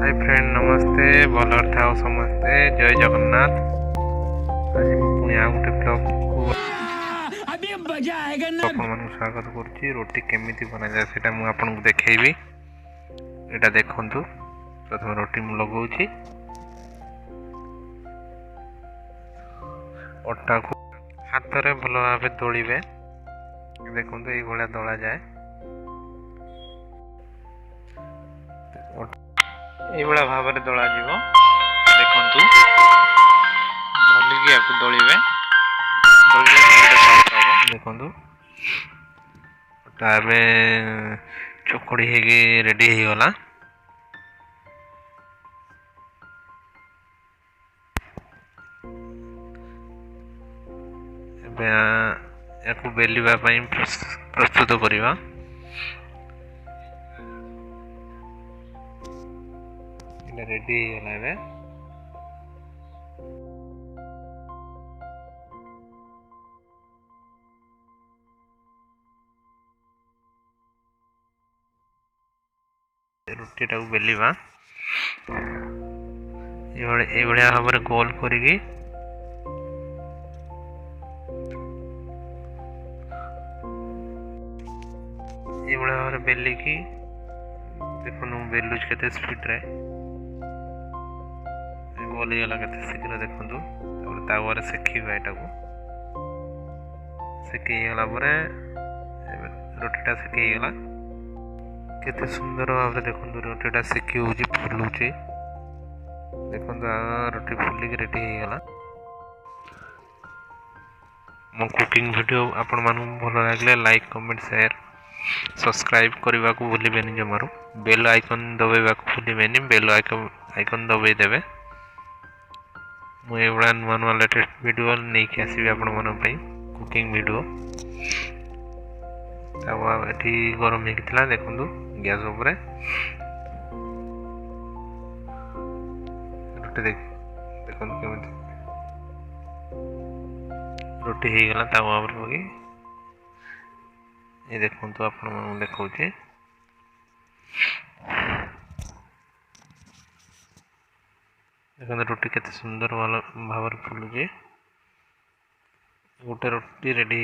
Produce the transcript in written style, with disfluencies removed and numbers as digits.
Hi friend नमस्ते भल था समस्ते जय जगन्नाथ। आज पुणी आ गोटे ब्लॉग को अपन स्वागत करुच्ची। रोटी केमिति बना जाए सेटा मु आपन को देखेबी। एटा देखंतु प्रथम रोटी मु लगाउची। अटा को हाथ रे भल भाबे दळिबे। देखंतु एई भलिया दळा जाए। এইভাবে ভাবে দলা যাব। দেখন্তু ভলিকি আকু দলিবে দেখন্তু তাবে চকড়ি হেগে রেডি হই গলা। ଏବେ ୟାକୁ ବେଲିବା ପାଇଁ ପ୍ରସ୍ତୁତ କରିବା। ଏଟା ରେଡି ହେଇଗଲା। ଏବେ ରୁଟିଟାକୁ ବେଲିବା। ଏଇଭଳିଆ ଭାବରେ ଗୋଲ କରିକି ଏଇଭଳିଆ ଭାବରେ ବେଲିକି ଦେଖନ୍ତୁ ମୁଁ ବେଲୁଛି କେତେ ସ୍ପିଡରେ। ଗୋଲ ହେଇଗଲା କେତେ ଶୀଘ୍ର ଦେଖନ୍ତୁ। ତାପରେ ତାୱାରେ ସେକିବା। ଏଟାକୁ ସେକି ହେଇଗଲା ପରେ ରୁଟିଟା ସେକି ହେଇଗଲା। କେତେ ସୁନ୍ଦର ଭାବରେ ଦେଖନ୍ତୁ ରୁଟିଟା ସେକି ହେଉଛି, ଫୁଲୁଛି। ଦେଖନ୍ତୁ ରୁଟି ଫୁଲିକି ରେଡି ହେଇଗଲା। ମୋ କୁକିଂ ଭିଡ଼ିଓ ଆପଣମାନଙ୍କୁ ଭଲ ଲାଗିଲେ ଲାଇକ୍ କମେଣ୍ଟ ସେୟାର ସବସ୍କ୍ରାଇବ୍ କରିବାକୁ ଭୁଲିବେନି। ଜମାରୁ ବେଲ୍ ଆଇକନ୍ ଦବାଇବାକୁ ଭୁଲିବେନି। ବେଲ୍ ଆଇକନ୍ ଦବାଇ ଦେବେ। ମୁଁ ଏଇଭଳିଆ ନୂଆ ନୂଆ ଲେଟେଷ୍ଟ ଭିଡ଼ିଓ ନେଇକି ଆସିବି ଆପଣମାନଙ୍କ ପାଇଁ କୁକିଂ ଭିଡ଼ିଓ। ତାୱା ଏଠି ଗରମ ହେଇକି ଥିଲା। ଦେଖନ୍ତୁ ଗ୍ୟାସ୍ ଉପରେ ରୁଟି ଦେଖନ୍ତୁ କେମିତି ରୁଟି ହେଇଗଲା। ତାୱା ଉପରେ ପକେଇ ଏ ଦେଖନ୍ତୁ ଆପଣମାନଙ୍କୁ ଦେଖାଉଛି। ଦେଖନ୍ତୁ ରୁଟି କେତେ ସୁନ୍ଦର ଭାବରେ ଫୁଲୁଛି। ଗୋଟେ ରୁଟି ରେଡି।